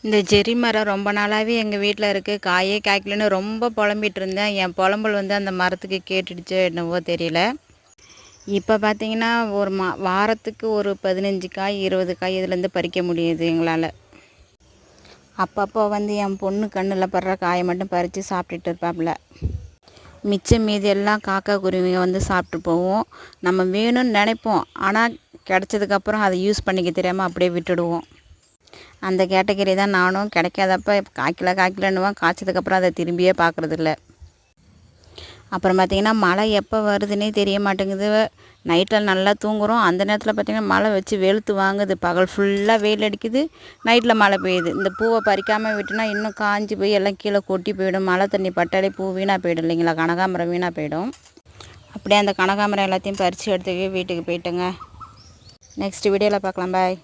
இந்த ஜெர்ரி மரம் ரொம்ப நாளாகவே எங்கள் வீட்டில் இருக்குது. காயே காய்க்கலன்னு ரொம்ப புலம்பிகிட்டு இருந்தேன். என் புலம்பல் அந்த மரத்துக்கு கேட்டுடுச்சோ என்னவோ தெரியல. இப்போ பார்த்தீங்கன்னா ஒரு வாரத்துக்கு ஒரு 15 காய் 20 காய் இதுலேருந்து பறிக்க முடியுது எங்களால். அப்பப்போ என் பொண்ணு கண்ணில் படுற காயை மட்டும் பறித்து சாப்பிட்டுட்டு இருப்பாப்புல. மிச்சம் மீதி எல்லாம் காக்கா குருவிங்க சாப்பிட்டு போவோம். நம்ம வேணும்னு நினைப்போம், ஆனால் கிடச்சதுக்கப்புறம் அதை யூஸ் பண்ணிக்க தெரியாமல் அப்படியே விட்டுடுவோம். அந்த கேட்டகரி தான் நானும். கிடைக்காதப்ப காய்க்கலன்னுவேன். காய்ச்சதுக்கப்புறம் அதை திரும்பியே பார்க்குறதில்ல. அப்புறம் பார்த்திங்கன்னா மழை எப்போ வருதுன்னே தெரிய மாட்டேங்குது. நைட்டில் நல்லா தூங்குகிறோம், அந்த நேரத்தில் பார்த்திங்கன்னா மழை வச்சு வெளுத்து வாங்குது. பகல் ஃபுல்லாக வெயில் அடிக்குது, நைட்டில் மழை பெய்யுது. இந்த பூவை பறிக்காமல் விட்டுனா இன்னும் காஞ்சி போய் எல்லாம் கீழே கொட்டி போயிடும். மழை தண்ணி பட்டாலே பூ வீணாக போயிடும் இல்லைங்களா, கனகாமரம் வீணாக போயிடும். அப்படியே அந்த கனகாமரம் எல்லாத்தையும் பறித்து எடுத்துக்க வீட்டுக்கு போயிட்டுங்க. நெக்ஸ்ட் வீடியோவில் பார்க்கலாம். பாய்.